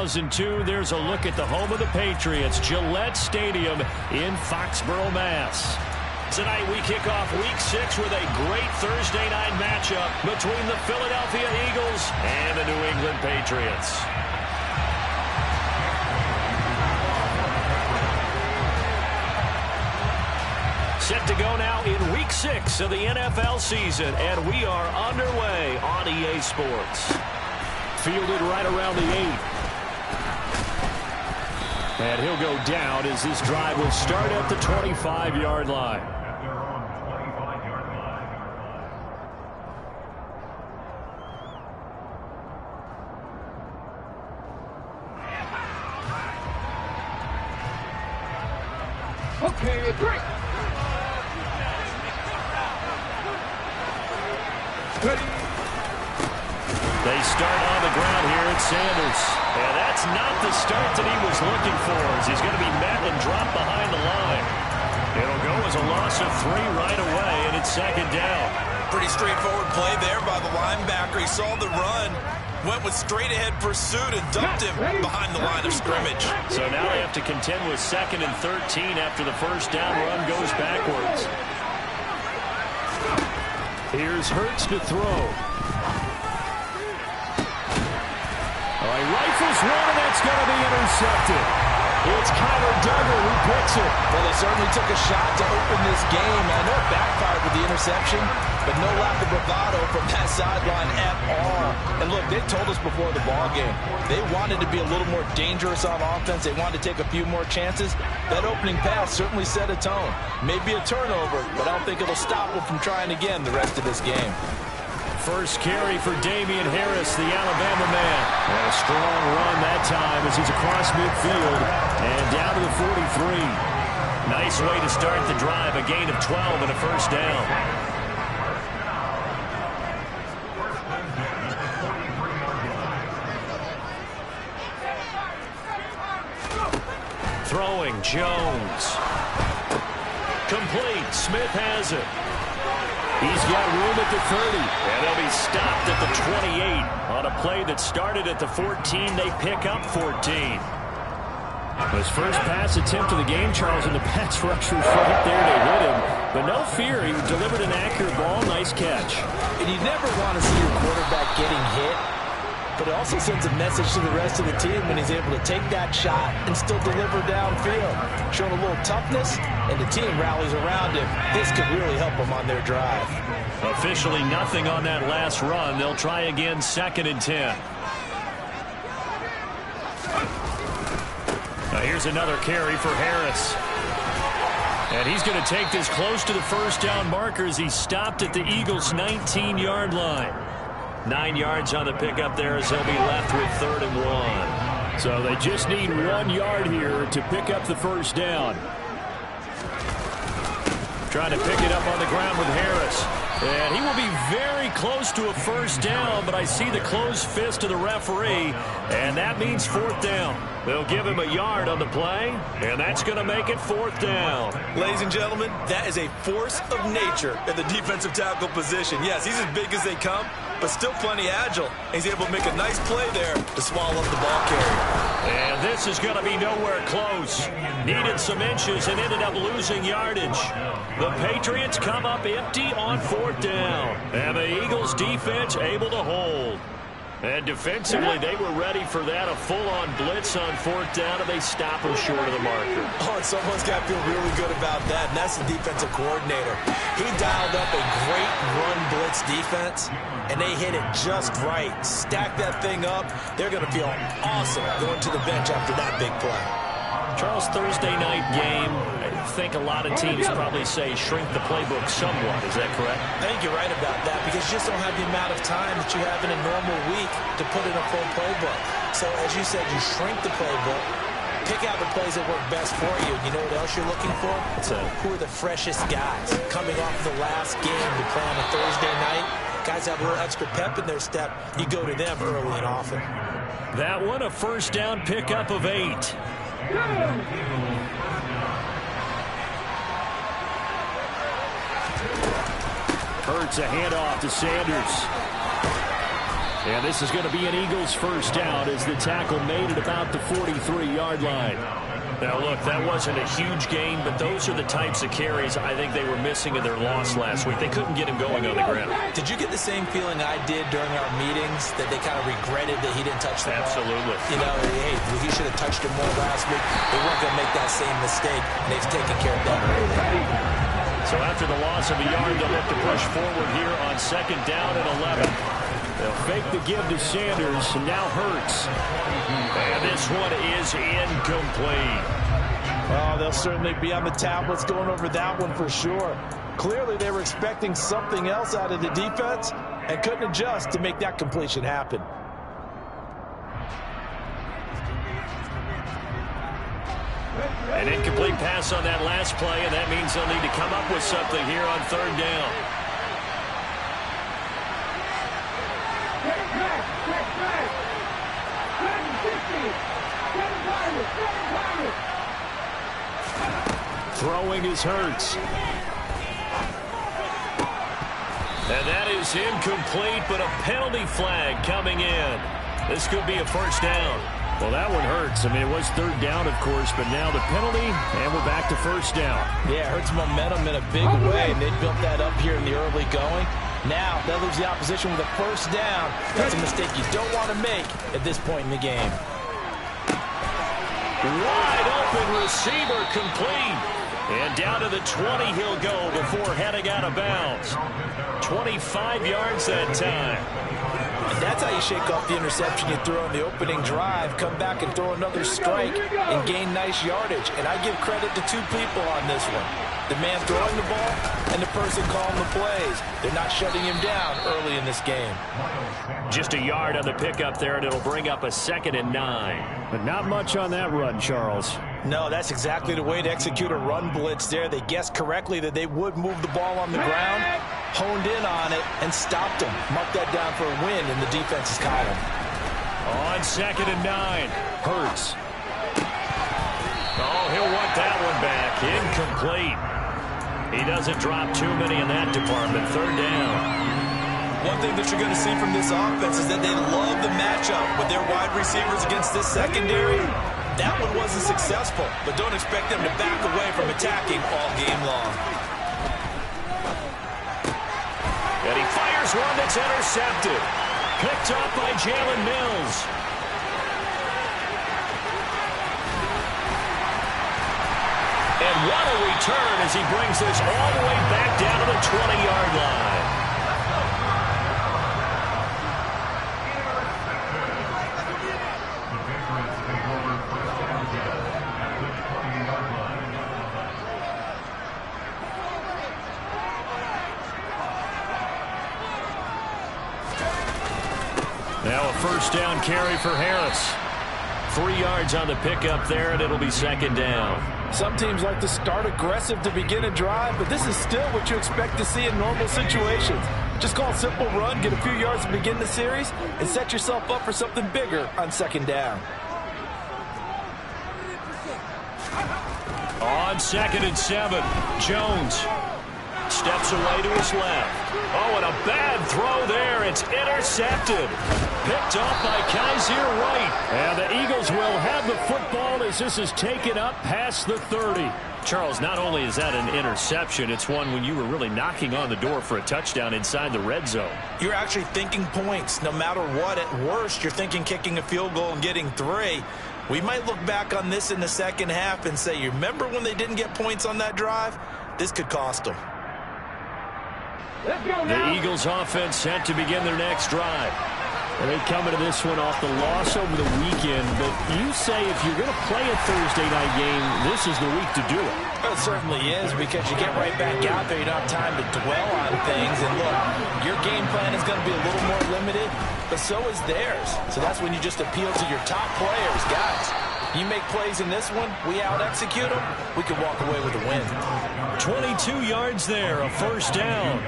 2002, there's a look at the home of the Patriots, Gillette Stadium in Foxborough, Mass. Tonight we kick off Week 6 with a great Thursday night matchup between the Philadelphia Eagles and the New England Patriots. Set to go now in Week 6 of the NFL season, and we are underway on EA Sports. Fielded right around the 8. And he'll go down as this drive will start at the 25-yard line. Okay, great. They start on the ground here at Sanders. And that's not the start that he was looking for, as he's going to be met and dropped behind the line. It'll go as a loss of 3 right away, and it's second down. Pretty straightforward play there by the linebacker. He saw the run, went with straight-ahead pursuit, and dumped him behind the line of scrimmage. So now they have to contend with 2nd and 13 after the first down run goes backwards. Here's Hurts to throw. He rifles one, and that's going to be intercepted. It's Kyler Duggar who picks it. Well, they certainly took a shot to open this game. I know it backfired with the interception, but no lack of bravado from that sideline at all. And look, they told us before the ball game, they wanted to be a little more dangerous on offense. They wanted to take a few more chances. That opening pass certainly set a tone. Maybe a turnover, but I don't think it'll stop them from trying again the rest of this game. First carry for Damian Harris, the Alabama man. And a strong run that time as he's across midfield and down to the 43. Nice way to start the drive, a gain of 12 and a first down. Throwing, Jones. Complete, Smith has it. He's got room at the 30, and they'll be stopped at the 28. On a play that started at the 14, they pick up 14. His first pass attempt of the game, Charles, and the pass rushers right there to hit him. But no fear, he delivered an accurate ball. Nice catch. And you never want to see your quarterback getting hit, but it also sends a message to the rest of the team when he's able to take that shot and still deliver downfield. Showing a little toughness, and the team rallies around him. This could really help them on their drive. Officially nothing on that last run. They'll try again, 2nd and 10. Now here's another carry for Harris. And he's going to take this close to the first down marker as he stopped at the Eagles' 19-yard line. 9 yards on the pickup there as they'll be left with 3rd and 1. So they just need 1 yard here to pick up the first down. Trying to pick it up on the ground with Harris. And he will be very close to a first down, but I see the closed fist of the referee, and that means 4th down. They'll give him a yard on the play, and that's going to make it 4th down. Ladies and gentlemen, that is a force of nature in the defensive tackle position. Yes, he's as big as they come, but still plenty agile. He's able to make a nice play there to swallow up the ball carrier. And this is going to be nowhere close. Needed some inches and ended up losing yardage. The Patriots come up empty on 4th down. And the Eagles defense able to hold. And defensively, they were ready for that, a full-on blitz on 4th down, and they stop him short of the marker. Oh, and someone's got to feel really good about that, and that's the defensive coordinator. He dialed up a great run blitz defense, and they hit it just right. Stack that thing up. They're going to feel awesome going to the bench after that big play. Charles, Thursday night game, I think a lot of teams probably say shrink the playbook somewhat. Is that correct? I think you're right about that because you just don't have the amount of time that you have in a normal week to put in a full playbook. So, as you said, you shrink the playbook, pick out the plays that work best for you. You know what else you're looking for? Who are the freshest guys coming off the last game to play on a Thursday night? Guys have a little extra pep in their step. You go to them early and often. That one, a first down pickup of 8. Hurts a handoff to Sanders. And this is going to be an Eagles first down as the tackle made at about the 43-yard line. Now, look, that wasn't a huge gain, but those are the types of carries I think they were missing in their loss last week. They couldn't get him going on the ground. Did you get the same feeling I did during our meetings, that they kind of regretted that he didn't touch the ball? Absolutely. You know, hey, he should have touched him more last week. They weren't going to make that same mistake, and they've taken care of that early. So after the loss of a yard, they'll look to push forward here on second down and 11. They'll fake the give to Sanders, and now Hurts. And this one is incomplete. Oh, they'll certainly be on the tablets going over that one for sure. Clearly, they were expecting something else out of the defense and couldn't adjust to make that completion happen. An incomplete pass on that last play, and that means they'll need to come up with something here on third down. Throwing is Hurts. And that is incomplete, but a penalty flag coming in. This could be a first down. Well, that one hurts. I mean, it was third down, of course, but now the penalty, and we're back to first down. Yeah, it hurts momentum in a big way, and they built that up here in the early going. Now, that leaves the opposition with a first down. That's a mistake you don't want to make at this point in the game. Wide open receiver complete. And down to the 20 he'll go before heading out of bounds. 25 yards that time. And that's how you shake off the interception you throw in the opening drive. Come back and throw another strike and gain nice yardage. And I give credit to two people on this one. The man throwing the ball and the person calling the plays. They're not shutting him down early in this game. Just a yard on the pickup there, and it'll bring up a 2nd and 9. But not much on that run, Charles. No, that's exactly the way to execute a run blitz there. They guessed correctly that they would move the ball on the ground, honed in on it, and stopped them. Mark that down for a win in the defense's column. On 2nd and 9, Hurts. Oh, he'll want that one back. Incomplete. He doesn't drop too many in that department. Third down. One thing that you're going to see from this offense is that they love the matchup with their wide receivers against this secondary. That one wasn't successful, but don't expect them to back away from attacking all game long. And he fires one that's intercepted. Picked up by Jalen Mills. And what a return as he brings this all the way back down to the 20-yard line. Now a first down carry for Harris. 3 yards on the pickup there, and it'll be 2nd down. Some teams like to start aggressive to begin a drive, but this is still what you expect to see in normal situations. Just call a simple run, get a few yards to begin the series, and set yourself up for something bigger on 2nd down. On 2nd and 7, Jones steps away to his left. Oh, and a bad throw there. It's intercepted. Picked off by Kaiser White. And the Eagles will have the football as this is taken up past the 30. Charles, not only is that an interception, it's one when you were really knocking on the door for a touchdown inside the red zone. You're actually thinking points. No matter what, at worst, you're thinking kicking a field goal and getting 3. We might look back on this in the second half and say, you remember when they didn't get points on that drive? This could cost them. The Eagles offense set to begin their next drive. And they come into this one off the loss over the weekend. But you say if you're going to play a Thursday night game, this is the week to do it. Well, it certainly is, because you get right back out there. You don't have time to dwell on things. And look, your game plan is going to be a little more limited, but so is theirs. So that's when you just appeal to your top players. Guys, you make plays in this one, we out-execute them, we can walk away with a win. 22 yards there, a first down.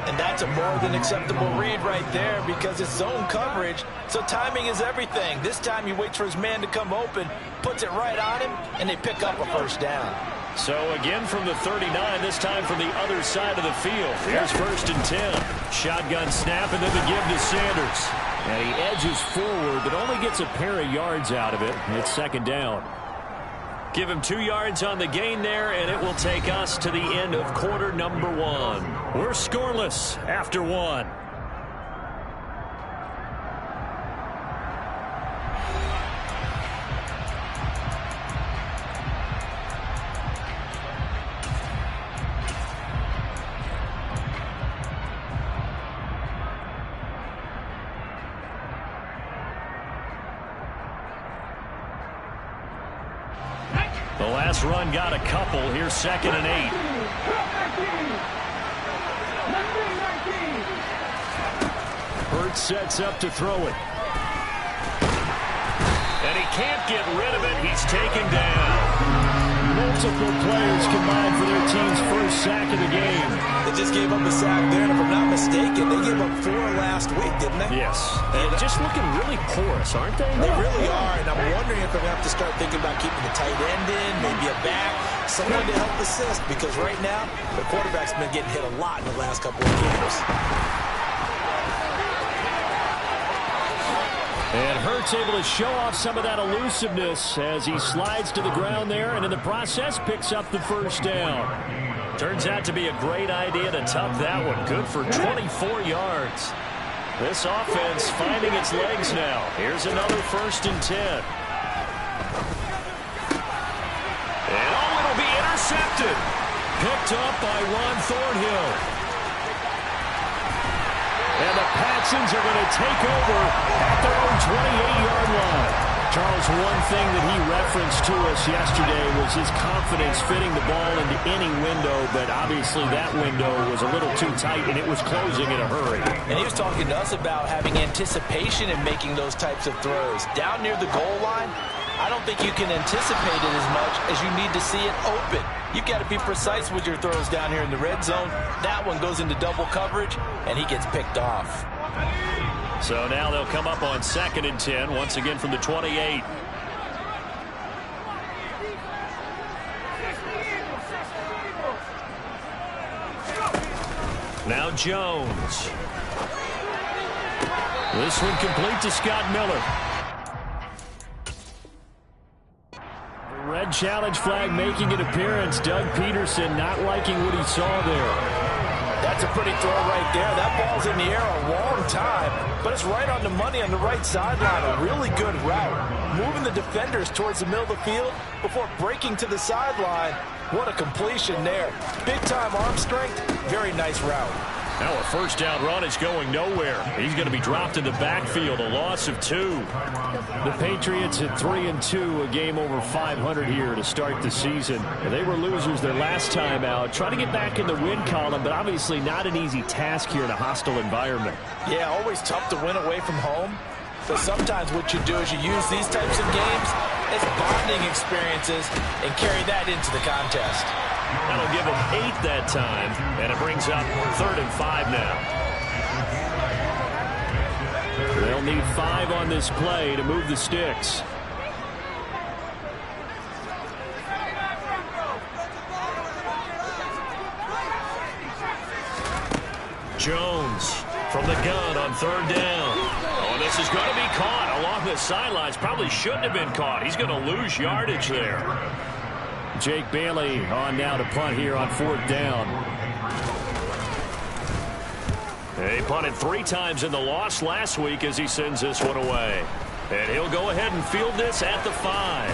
And that's a more than acceptable read right there, because it's zone coverage, so timing is everything. This time he waits for his man to come open, puts it right on him, and they pick up a first down. So again from the 39, this time from the other side of the field. Here's 1st and 10. Shotgun snap and then the give to Sanders. And he edges forward but only gets a pair of yards out of it. It's 2nd down. Give him 2 yards on the gain there, and it will take us to the end of quarter number 1. We're scoreless after 1. The last run got a couple. Here's 2nd and 8. Hurts sets up to throw it. And he can't get rid of it. He's taken down. Multiple players combined for their team's first sack of the game. They just gave up a sack there, and if I'm not mistaken, they gave up 4 last week, didn't they? Yes. And just looking really porous, aren't they? They really are, and I'm wondering if they're going to have to start thinking about keeping the tight end in, maybe a back, someone to help assist, because right now, the quarterback's been getting hit a lot in the last couple of games. And Hurts able to show off some of that elusiveness as he slides to the ground there, and in the process picks up the 1st down. Turns out to be a great idea to tuck that one. Good for 24 yards. This offense finding its legs now. Here's another 1st and 10. And it'll be intercepted. Picked up by Ron Thornhill. And the Patsons are going to take over at their own 28-yard line. Charles, one thing that he referenced to us yesterday was his confidence fitting the ball into any window, but obviously that window was a little too tight, and it was closing in a hurry. And he was talking to us about having anticipation in making those types of throws. Down near the goal line, I don't think you can anticipate it as much as you need to see it open. You've got to be precise with your throws down here in the red zone. That one goes into double coverage, and he gets picked off. So now they'll come up on 2nd and 10, once again from the 28. Now Jones. This one complete to Scott Miller. Red challenge flag making an appearance. Doug Peterson not liking what he saw there. That's a pretty throw right there. That ball's in the air a long time, but it's right on the money on the right sideline. A really good route. Moving the defenders towards the middle of the field before breaking to the sideline. What a completion there. Big-time arm strength. Very nice route. Now a 1st down run is going nowhere. He's going to be dropped in the backfield, a loss of 2. The Patriots at 3-2, a game over 500 here to start the season. They were losers their last time out, trying to get back in the win column, but obviously not an easy task here in a hostile environment. Yeah, always tough to win away from home. So sometimes what you do is you use these types of games as bonding experiences and carry that into the contest. That'll give them 8 that time, and it brings up 3rd and 5 now. They'll need 5 on this play to move the sticks. Jones from the gun on 3rd down. Oh, this is going to be caught along the sidelines. Probably shouldn't have been caught. He's going to lose yardage there. Jake Bailey on now to punt here on 4th down. He punted 3 times in the loss last week as he sends this one away. And he'll go ahead and field this at the 5.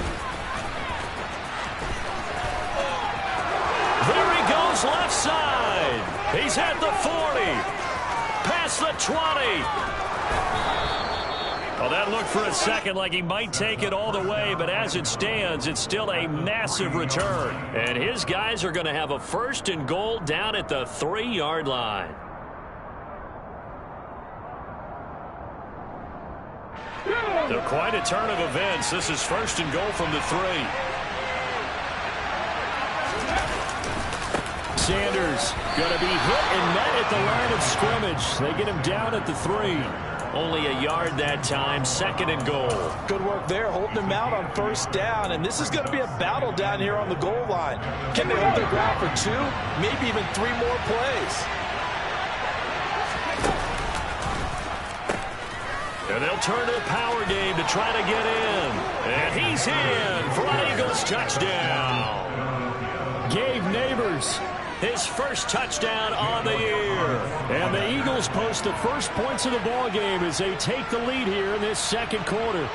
There he goes left side. He's at the 40. Past the 20. Well, that looked for a second like he might take it all the way, but as it stands, it's still a massive return. And his guys are going to have a 1st and goal down at the 3-yard line. So quite a turn of events. This is 1st and goal from the 3. Sanders going to be hit and met at the line of scrimmage. They get him down at the 3. Only a yard that time, 2nd and goal. Good work there, holding them out on 1st down, and this is going to be a battle down here on the goal line. Can they hold their ground for 2, maybe even 3 more plays? And they'll turn to the power game to try to get in. And he's in for an Eagles touchdown. Gabe Neighbors, his first touchdown on the year. And the Eagles post the first points of the ball game as they take the lead here in this 2nd quarter.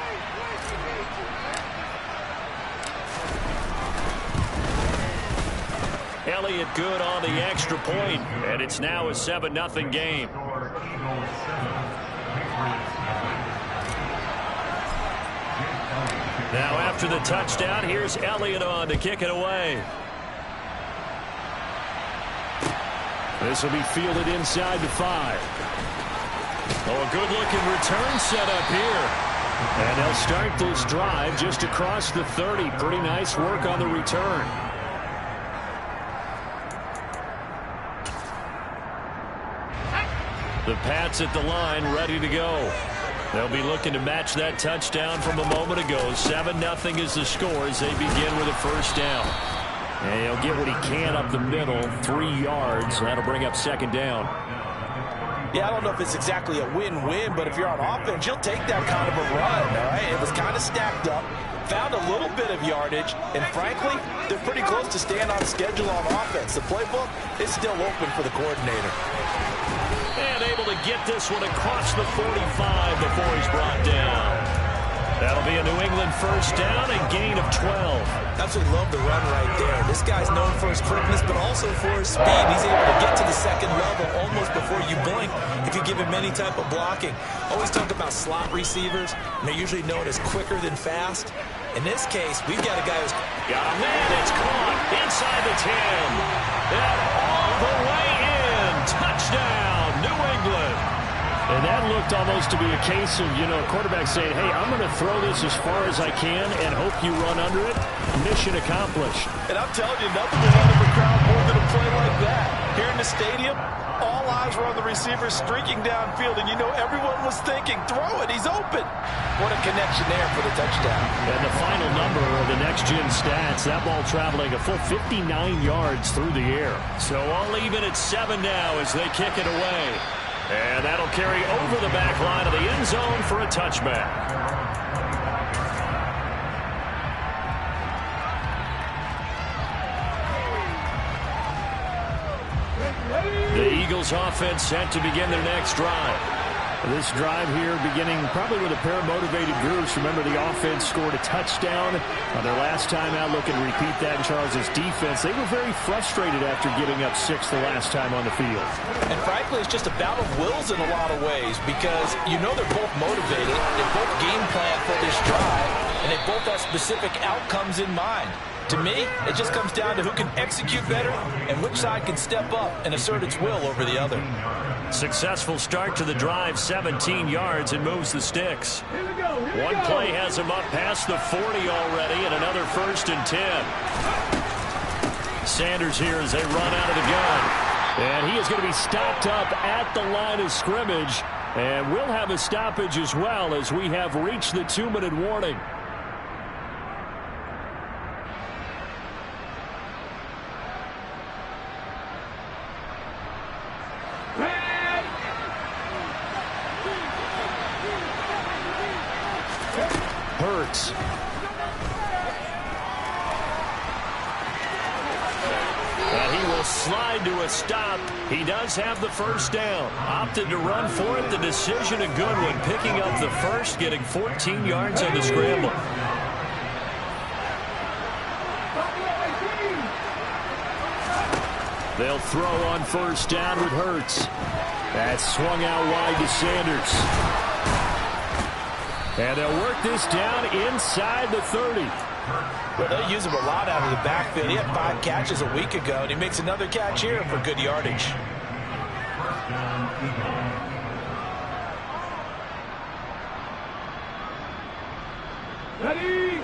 Elliott good on the extra point, and it's now a 7-0 game. Now after the touchdown, here's Elliott on to kick it away. This will be fielded inside the 5. Oh, a good-looking return set up here. And they'll start this drive just across the 30. Pretty nice work on the return. The Pats at the line, ready to go. They'll be looking to match that touchdown from a moment ago. 7-0 is the score as they begin with a 1st down. And he'll get what he can up the middle, 3 yards. That'll bring up 2nd down. Yeah, I don't know if it's exactly a win-win, but if you're on offense, you'll take that kind of a run, all right? It was kind of stacked up, found a little bit of yardage, and frankly, they're pretty close to staying on schedule on offense. The playbook is still open for the coordinator. And able to get this one across the 45 before he's brought down. That'll be a New England 1st down and gain of 12. Absolutely love the run right there. This guy's known for his quickness, but also for his speed. He's able to get to the 2nd level almost before you blink if you give him any type of blocking. Always talk about slot receivers, and they're usually known as quicker than fast. In this case, we've got a guy who's got a man. It's caught inside the 10. And all the way in. Touchdown, New England. And that looked almost to be a case of, a quarterback saying, hey, I'm going to throw this as far as I can and hope you run under it. Mission accomplished. And I'm telling you, nothing will run over a crowd more than a play like that. Here in the stadium, all eyes were on the receiver streaking downfield, and everyone was thinking, throw it, he's open. What a connection there for the touchdown. And the final number of the next-gen stats, that ball traveling a full 59 yards through the air. So all even at 7 now as they kick it away. And that'll carry over the back line of the end zone for a touchback. The Eagles offense set to begin their next drive. This drive here beginning probably with a pair of motivated groups. Remember, the offense scored a touchdown on their last time out. Looking to repeat that in Charles's defense. They were very frustrated after giving up 6 the last time on the field. And frankly, it's just a battle of wills in a lot of ways because they're both motivated. They both game plan for this drive, and they both have specific outcomes in mind. To me, it just comes down to who can execute better and which side can step up and assert its will over the other. Successful start to the drive, 17 yards, and moves the sticks. One play has him up past the 40 already, and another 1st and 10. Sanders here as they run out of the gun. And he is going to be stopped up at the line of scrimmage. And we'll have a stoppage as well as we have reached the 2-minute warning. Hurts. And he will slide to a stop. He does have the 1st down. Opted to run for it. The decision a good one. Picking up the 1st, getting 14 yards on the scramble. They'll throw on 1st down with Hurts. That's swung out wide to Sanders. And they'll work this down inside the 30. Well, they'll use him a lot out of the backfield. He had 5 catches a week ago, and he makes another catch here for good yardage. Ready?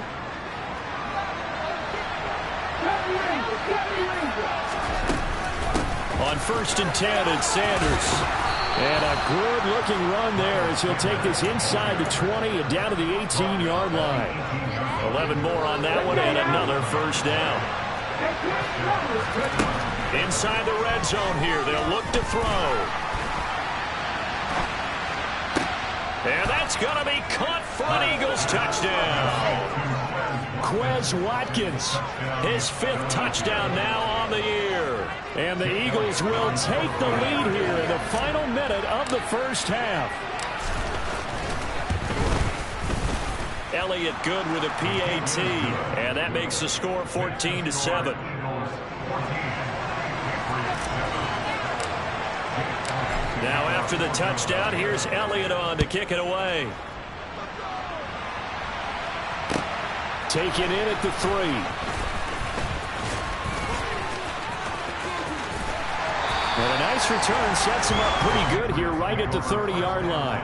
On 1st and 10, it's Sanders. And a good-looking run there as he'll take this inside the 20 and down to the 18-yard line. 11 more on that one and another first down. Inside the red zone here, they'll look to throw. And that's going to be caught for an Eagles touchdown. Quez Watkins, his 5th touchdown now on the year. And the Eagles will take the lead here in the final minute of the first half. Elliott good with a PAT, and that makes the score 14-7. Now after the touchdown, here's Elliott on to kick it away. Taken in at the 3. And a nice return sets him up pretty good here right at the 30-yard line.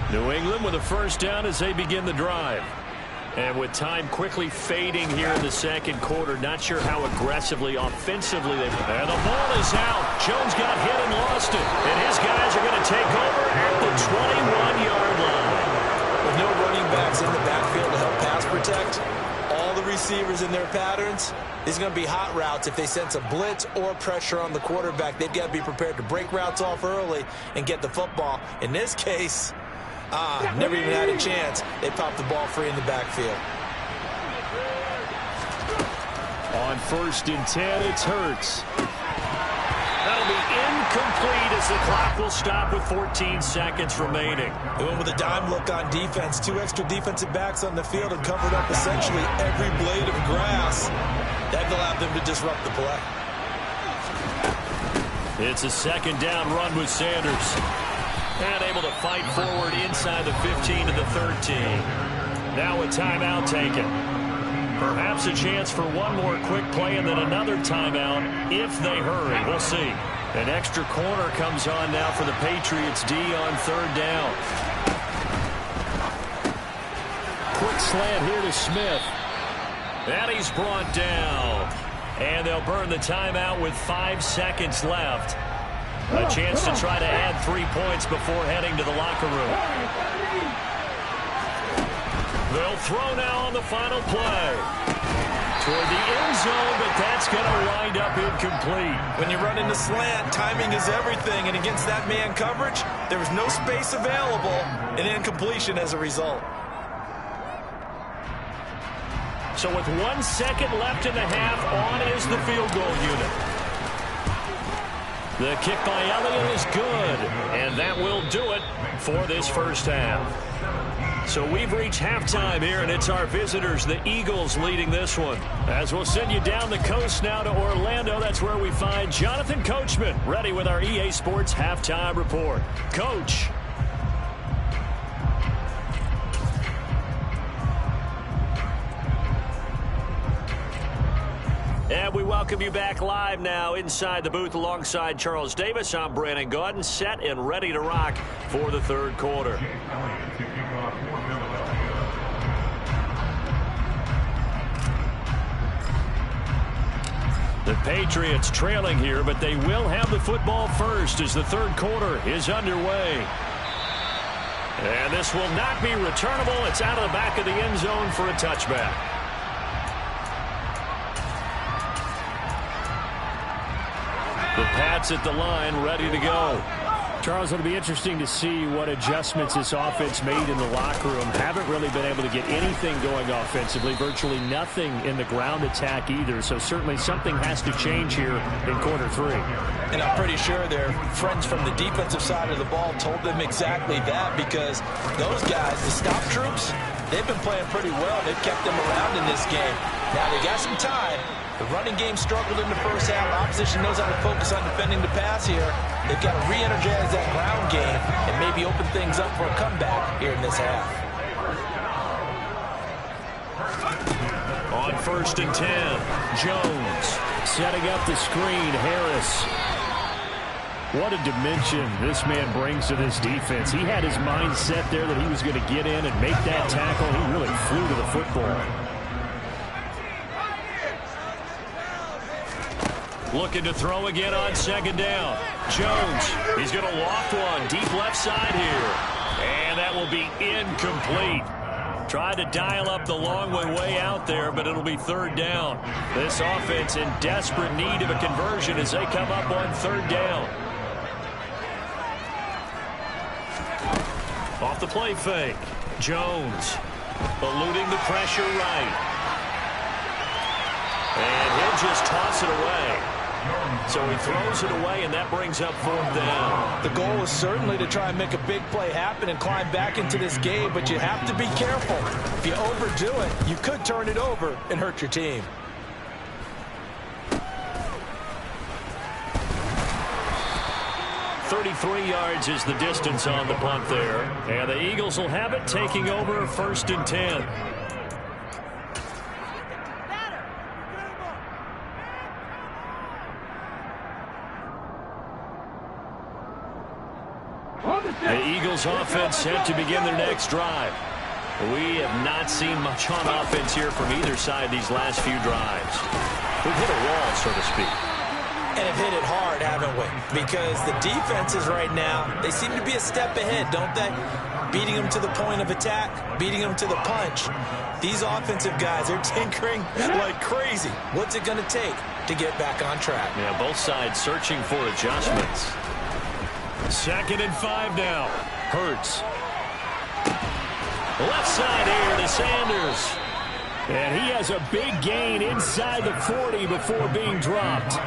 New England with a first down as they begin the drive. And with time quickly fading here in the second quarter, not sure how aggressively, offensively they... And the ball is out. Jones got hit and lost it. And his guys are going to take over at the 21-yard line. With no running backs in the backfield to help pass protect, all the receivers in their patterns, these are going to be hot routes. If they sense a blitz or pressure on the quarterback, they've got to be prepared to break routes off early and get the football. In this case... never even had a chance. They popped the ball free in the backfield. On 1st and 10, it's Hurts. That'll be incomplete as the clock will stop with 14 seconds remaining. They went with a dime look on defense. 2 extra defensive backs on the field and covered up essentially every blade of grass. That allowed them to disrupt the play. It's a 2nd down run with Sanders. And able to fight forward inside the 15 to the 13. Now a timeout taken. Perhaps a chance for one more quick play and then another timeout if they hurry. We'll see. An extra corner comes on now for the Patriots D on 3rd down. Quick slant here to Smith. And he's brought down. And they'll burn the timeout with 5 seconds left. A chance to try to add 3 points before heading to the locker room. They'll throw now on the final play. Toward the end zone, but that's going to wind up incomplete. When you run into slant, timing is everything. And against that man coverage, there was no space available. And incompletion as a result. So with 1 second left in the half, on is the field goal unit. The kick by Elliott is good, and that will do it for this first half. So we've reached halftime here, and it's our visitors, the Eagles, leading this one. As we'll send you down the coast now to Orlando, that's where we find Jonathan Coachman, ready with our EA Sports Halftime Report. Coach. And we welcome you back live now inside the booth alongside Charles Davis. I'm Brandon Gaudin, set and ready to rock for the 3rd quarter. The Patriots trailing here, but they will have the football first as the 3rd quarter is underway. And this will not be returnable. It's out of the back of the end zone for a touchback. The Pats at the line, ready to go. Charles, it'll be interesting to see what adjustments this offense made in the locker room. Haven't really been able to get anything going offensively. Virtually nothing in the ground attack either. So certainly something has to change here in quarter 3. And I'm pretty sure their friends from the defensive side of the ball told them exactly that, because those guys, the stop troops, they've been playing pretty well. They've kept them around in this game. Now they got some time. The running game struggled in the first half. Opposition knows how to focus on defending the pass here. They've got to re-energize that ground game and maybe open things up for a comeback here in this half. On 1st and 10, Jones Setting up the screen, Harris. What a dimension this man brings to this defense. He had his mind set there that he was going to get in and make that tackle. He really flew to the football. Looking to throw again on second down. Jones, he's going to loft one deep left side here. And that will be incomplete. Tried to dial up the long way out there, but it'll be third down. This offense in desperate need of a conversion as they come up on third down. Off the play fake. Jones eluding the pressure right. And he'll just toss it away. So he throws it away, and that brings up fourth down. The goal is certainly to try and make a big play happen and climb back into this game, but you have to be careful. If you overdo it, you could turn it over and hurt your team. .33 yards is the distance on the punt there. And the Eagles will have it, taking over first and 10. The Eagles offense set to begin their next drive. We have not seen much on offense here from either side these last few drives. We've hit a wall, so to speak. And have hit it hard, haven't we? Because the defenses right now, they seem to be a step ahead, don't they? Beating them to the point of attack, beating them to the punch. These offensive guys, they're tinkering like crazy. What's it going to take to get back on track? Yeah, both sides searching for adjustments. 2nd and 5 now. Hurts. Left side here to Sanders. And he has a big gain inside the 40 before being dropped.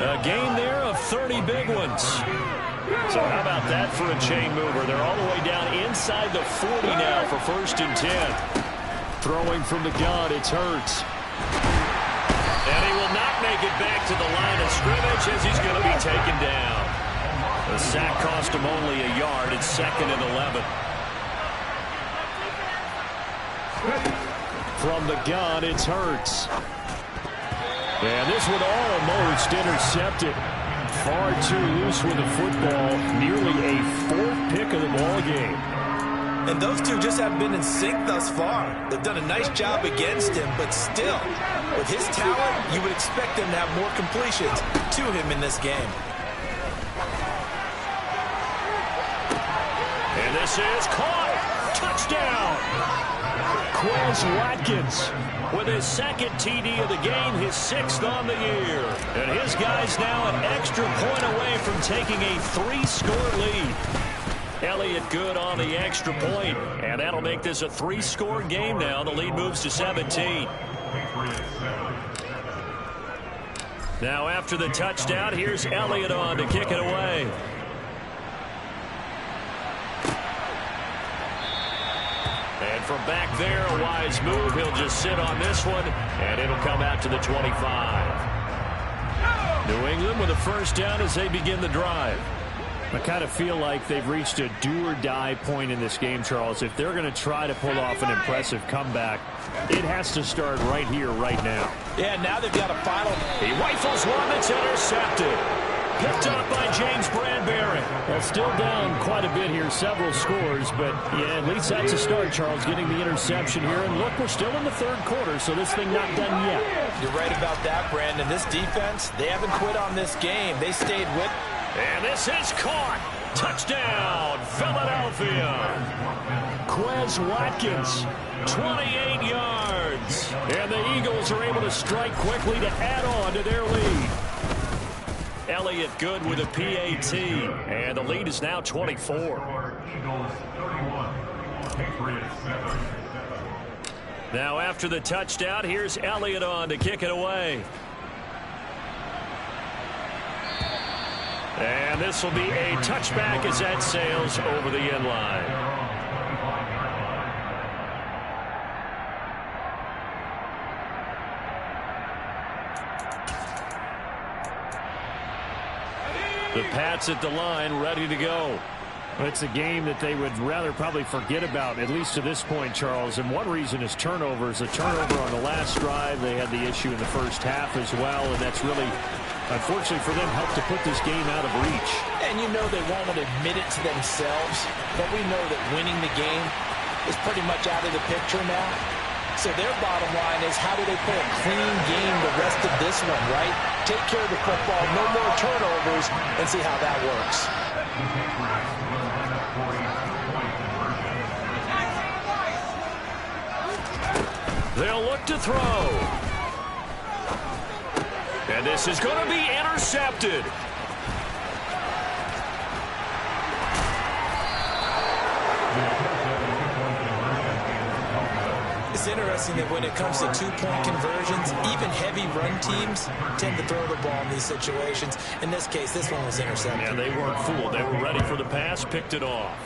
A gain there of 30 big ones. So how about that for a chain mover? They're all the way down inside the 40 now for first and 10. Throwing from the gun, it's Hurts. And he will not make it back to the line of scrimmage as he's going to be taken down. The sack cost him only a yard. It's 2nd and 11. From the gun, it's Hurts. And this one almost intercepted. Far too loose with the football. Nearly a 4th pick of the ball game. And those two just haven't been in sync thus far. They've done a nice job against him, but still, with his talent, you would expect them to have more completions to him in this game. And this is caught. Touchdown. Quez Watkins with his 2nd TD of the game, his 6th on the year. And his guys now an extra point away from taking a 3-score lead. Elliott good on the extra point, and that'll make this a 3-score game now. The lead moves to 17. Now after the touchdown, here's Elliott on to kick it away. And from back there, a wise move. He'll just sit on this one, and it'll come out to the 25. New England with a first down as they begin the drive. I kind of feel like they've reached a do-or-die point in this game, Charles. If they're going to try to pull off an impressive comeback, it has to start right here, right now. Yeah, now they've got a final. He rifles one that's intercepted. Picked up by James Bradbury. Well, still down quite a bit here, several scores, but yeah, at least that's a start, Charles, getting the interception here. And look, we're still in the 3rd quarter, so this thing not done yet. You're right about that, Brandon. This defense, they haven't quit on this game. They stayed with. And this is caught. Touchdown, Philadelphia. Quez Watkins, 28 yards. And the Eagles are able to strike quickly to add on to their lead. Elliott good with a PAT, and the lead is now 24. Now after the touchdown, here's Elliott on to kick it away. And this will be a touchback as that sails over the end line. The Pats at the line, ready to go. It's a game that they would rather probably forget about, at least to this point, Charles. And one reason is turnovers. A turnover on the last drive. They had the issue in the first half as well, and that's really, unfortunately for them, helped to put this game out of reach. And you know they won't admit it to themselves, but we know that winning the game is pretty much out of the picture now. So their bottom line is, how do they play a clean game the rest of this one, right? Take care of the football, no more turnovers, and see how that works. They'll look to throw. And this is going to be intercepted. It's interesting that when it comes to two-point conversions, even heavy run teams tend to throw the ball in these situations. In this case, this one was intercepted. Yeah, they weren't fooled. They were ready for the pass, picked it off.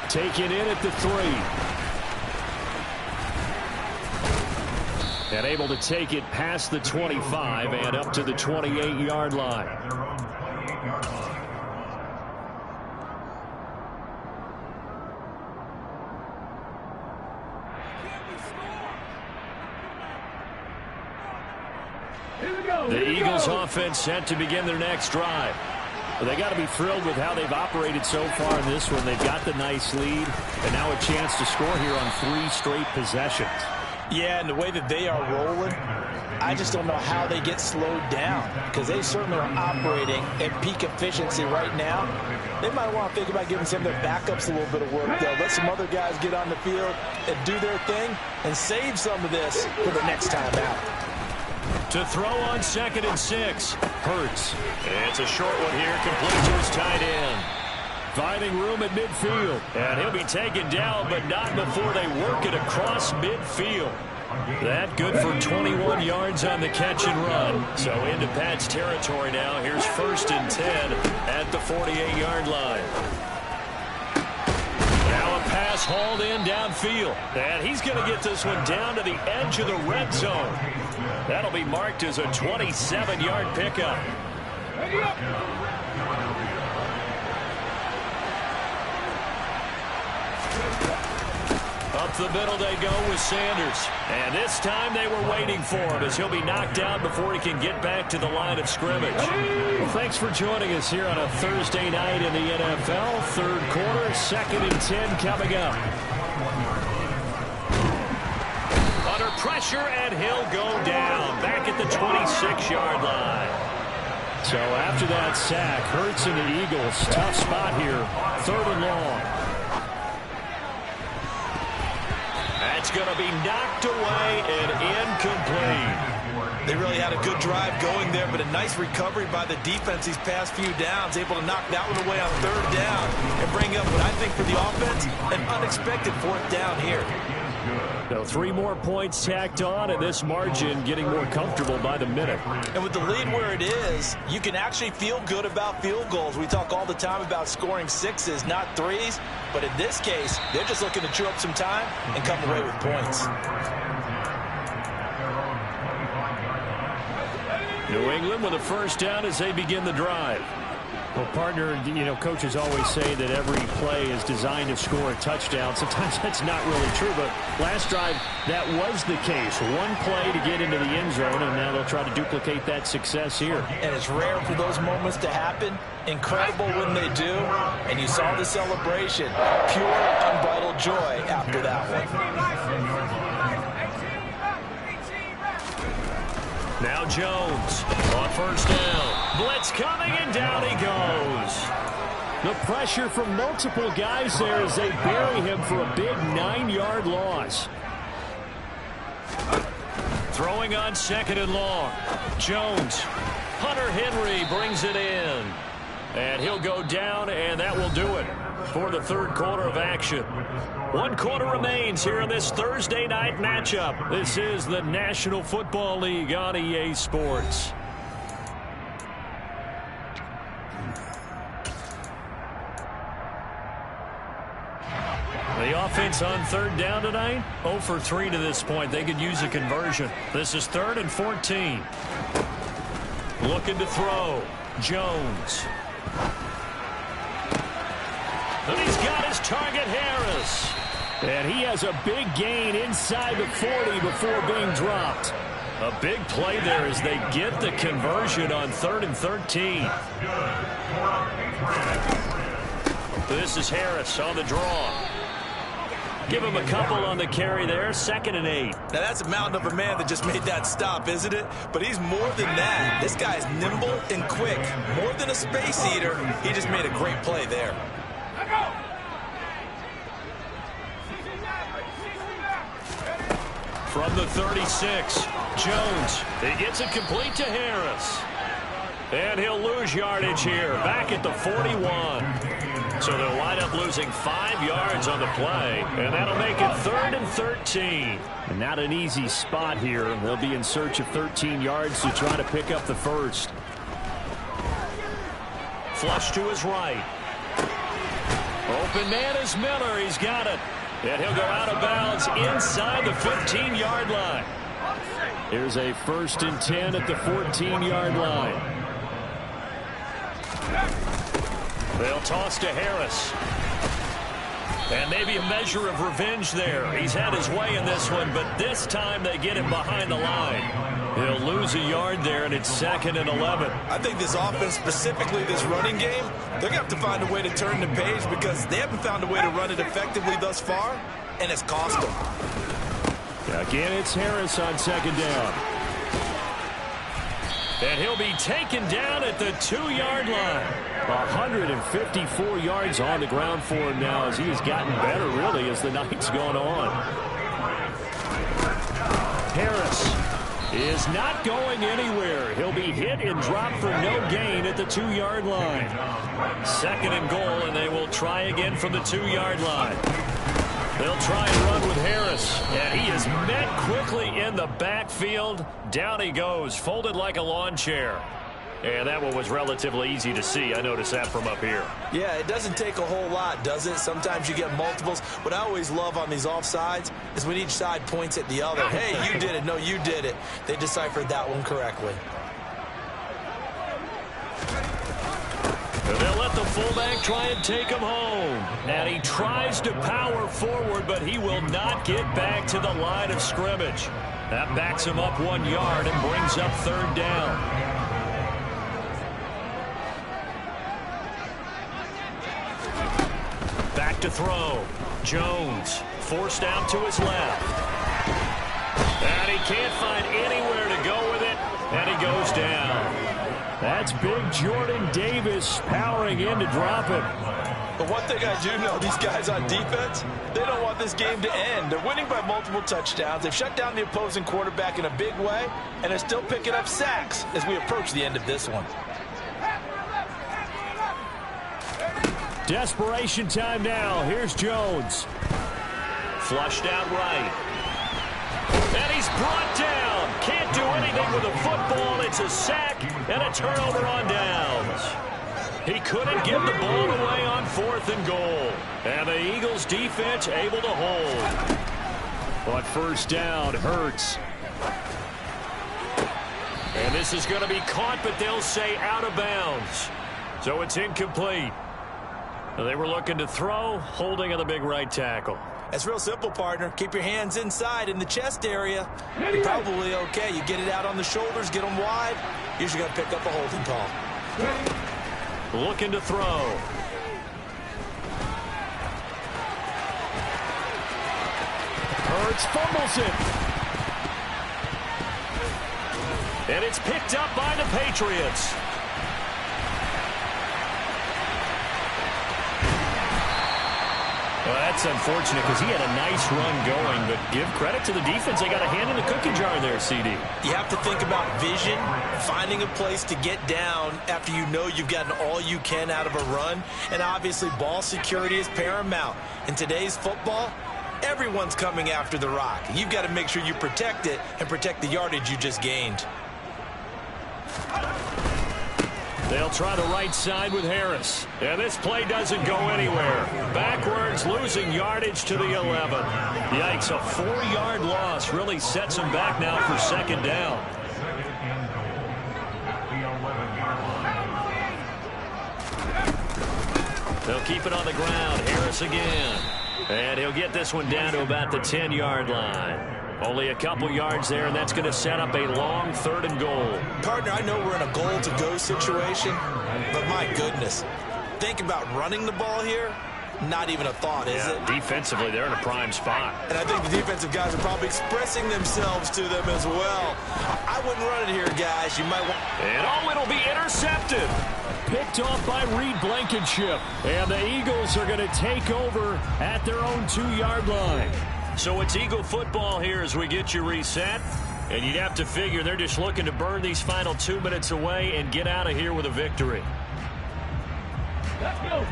Taken in at the 3. And able to take it past the 25 and up to the 28-yard line. The Eagles offense set to begin their next drive. Well, they got to be thrilled with how they've operated so far in this one. They've got the nice lead, and now a chance to score here on 3 straight possessions. Yeah, and the way that they are rolling, I just don't know how they get slowed down, because they certainly are operating at peak efficiency right now. They might want to think about giving some of their backups a little bit of work, though. Let some other guys get on the field and do their thing and save some of this for the next time out. To throw on 2nd and 6. Hurts. It's a short one here, complete to his tight end. Finding room at midfield. And he'll be taken down, but not before they work it across midfield. That good for 21 yards on the catch and run. So into Pat's territory now. Here's 1st and 10 at the 48-yard line. Now a pass hauled in downfield. And he's going to get this one down to the edge of the red zone. That'll be marked as a 27-yard pickup. Up the middle they go with Sanders. And this time they were waiting for him, as he'll be knocked down before he can get back to the line of scrimmage. Well, thanks for joining us here on a Thursday night in the NFL. 3rd quarter, 2nd and 10 coming up. Under pressure, and he'll go down back at the 26-yard line. So after that sack, Hurts and the Eagles, tough spot here. 3rd and long. That's going to be knocked away and incomplete. They really had a good drive going there, but a nice recovery by the defense these past few downs, able to knock that one away on 3rd down and bring up what I think for the offense, an unexpected 4th down here. So 3 more points tacked on, and this margin getting more comfortable by the minute. And with the lead where it is, you can actually feel good about field goals. We talk all the time about scoring 6s, not 3s. But in this case, they're just looking to chew up some time and come away with points. New England with a 1st down as they begin the drive. Well, partner, you know, coaches always say that every play is designed to score a touchdown. Sometimes that's not really true, but last drive, that was the case. 1 play to get into the end zone, and now they'll try to duplicate that success here. And it's rare for those moments to happen. Incredible when they do. And you saw the celebration. Pure, unbridled joy after that one. Now Jones on 1st down. Blitz coming, and down he goes. The pressure from multiple guys there as they bury him for a big 9-yard loss. Throwing on 2nd and long. Jones. Hunter Henry brings it in. And he'll go down, and that will do it for the 3rd quarter of action. 1 quarter remains here in this Thursday night matchup. This is the National Football League on EA Sports. The offense on 3rd down tonight, 0 for 3 to this point. They could use a conversion. This is 3rd and 14. Looking to throw. Jones. his target, Harris. And he has a big gain inside the 40 before being dropped. A big play there as they get the conversion on 3rd and 13. This is Harris on the draw. Give him a couple on the carry there, 2nd and 8. Now that's a mountain of a man that just made that stop, isn't it? But he's more than that. This guy is nimble and quick. More than a space eater, he just made a great play there. From the 36, Jones. He gets it complete to Harris. And he'll lose yardage here, back at the 41. So they'll wind up losing 5 yards on the play, and that'll make it 3rd and 13. And not an easy spot here. They'll be in search of 13 yards to try to pick up the first. Flush to his right. Open man is Miller. He's got it. And he'll go out of bounds inside the 15-yard line. Here's a 1st and 10 at the 14-yard line. They'll toss to Harris. And maybe a measure of revenge there. He's had his way in this one, but this time they get him behind the line. He'll lose a yard there, and it's 2nd and 11. I think this offense, specifically this running game, they're going to have to find a way to turn the page because they haven't found a way to run it effectively thus far, and it's cost them. Again, it's Harris on 2nd down. And he'll be taken down at the 2-yard line. 154 yards on the ground for him now as he has gotten better, really, as the night's gone on. Harris is not going anywhere. He'll be hit and dropped for no gain at the 2-yard line. 2nd and goal, and they will try again from the 2-yard line. They'll try and run with Harris, and he is met quickly in the backfield. Down he goes, folded like a lawn chair. And that one was relatively easy to see. I noticed that from up here. Yeah, it doesn't take a whole lot, does it? Sometimes you get multiples. What I always love on these offsides is when each side points at the other. Hey, you did it. No, you did it. They deciphered that one correctly. And they'll let the fullback try and take him home. And he tries to power forward, but he will not get back to the line of scrimmage. That backs him up 1 yard and brings up 3rd down. Back to throw. Jones forced out to his left. And he can't find anywhere to go with it. And he goes down. That's big Jordan Davis powering in to drop him. But one thing I do know, these guys on defense, they don't want this game to end. They're winning by multiple touchdowns. They've shut down the opposing quarterback in a big way, and they're still picking up sacks as we approach the end of this one. Desperation time now. Here's Jones. Flushed out right. And he's brought down. Can't do anything with a football. It's a sack and a turnover on downs. He couldn't get the ball away on 4th and goal. And the Eagles defense able to hold. But 1st down hurts. And this is going to be caught, but they'll say out of bounds. So it's incomplete. They were looking to throw, holding on the big right tackle. It's real simple, partner. Keep your hands inside in the chest area. You're probably okay. You get it out on the shoulders, get them wide. Usually going to pick up a holding call. Looking to throw. Hurts fumbles it. And it's picked up by the Patriots. Well, that's unfortunate because he had a nice run going, but give credit to the defense. They got a hand in the cookie jar there, CD. You have to think about vision, finding a place to get down after you know you've gotten all you can out of a run, and obviously ball security is paramount. In today's football, everyone's coming after the rock. You've got to make sure you protect it and protect the yardage you just gained. They'll try the right side with Harris. And this play doesn't go anywhere. Backwards, losing yardage to the 11. Yikes, a 4-yard loss really sets him back now for 2nd down. They'll keep it on the ground. Harris Thomas again. And he'll get this one down to about the 10-yard line. Only a couple yards there, and that's going to set up a long 3rd and goal. Partner, I know we're in a goal-to-go situation, but my goodness, think about running the ball here. Not even a thought, is it? Defensively, they're in a prime spot. And I think the defensive guys are probably expressing themselves to them as well. I wouldn't run it here, guys. You might want... And it'll be intercepted. Picked off by Reed Blankenship. And the Eagles are going to take over at their own 2-yard line. So it's Eagle football here as we get you reset. And you'd have to figure they're just looking to burn these final 2 minutes away and get out of here with a victory. Let's go.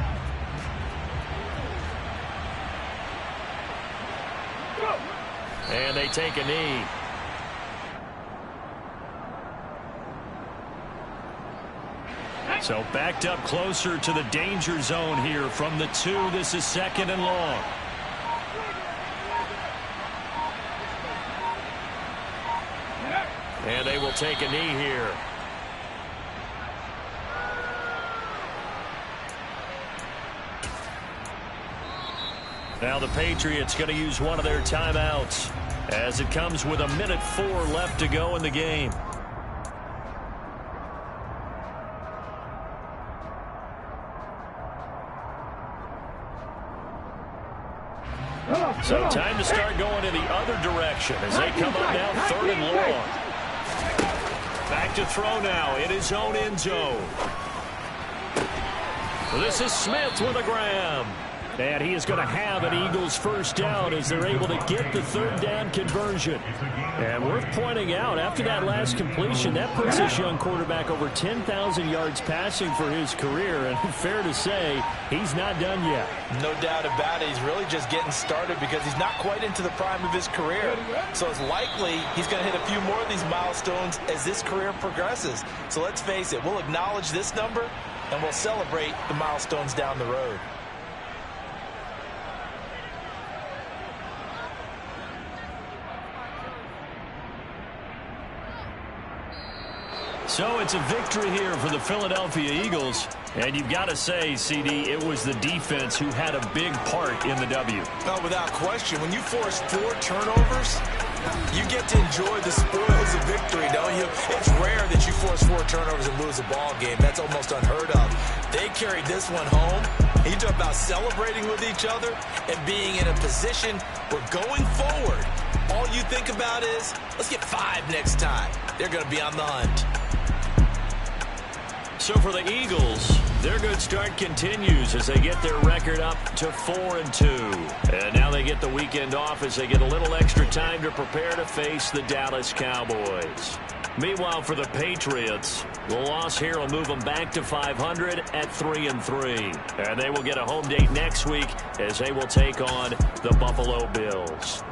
And they take a knee. So backed up closer to the danger zone here from the 2. This is 2nd and long. And they will take a knee here. Now the Patriots going to use one of their timeouts as it comes with 1:04 left to go in the game. So time to start going in the other direction as they come up now 3rd and long. Back to throw now in his own end zone. This is Smith with a grab. And he is going to have an Eagles 1st down as they're able to get the 3rd down conversion. And worth pointing out, after that last completion, that puts this young quarterback over 10,000 yards passing for his career. And fair to say, he's not done yet. No doubt about it. He's really just getting started because he's not quite into the prime of his career. So it's likely he's going to hit a few more of these milestones as this career progresses. So let's face it, we'll acknowledge this number and we'll celebrate the milestones down the road. So it's a victory here for the Philadelphia Eagles. And you've got to say, CD, it was the defense who had a big part in the W. Oh, without question. When you force 4 turnovers, you get to enjoy the spoils of victory, don't you? It's rare that you force 4 turnovers and lose a ball game. That's almost unheard of. They carried this one home. You talk about celebrating with each other and being in a position where going forward, all you think about is, let's get 5 next time. They're going to be on the hunt. So for the Eagles, their good start continues as they get their record up to 4-2. And now they get the weekend off as they get a little extra time to prepare to face the Dallas Cowboys. Meanwhile, for the Patriots, the loss here will move them back to 500 at 3-3. And they will get a home date next week as they will take on the Buffalo Bills.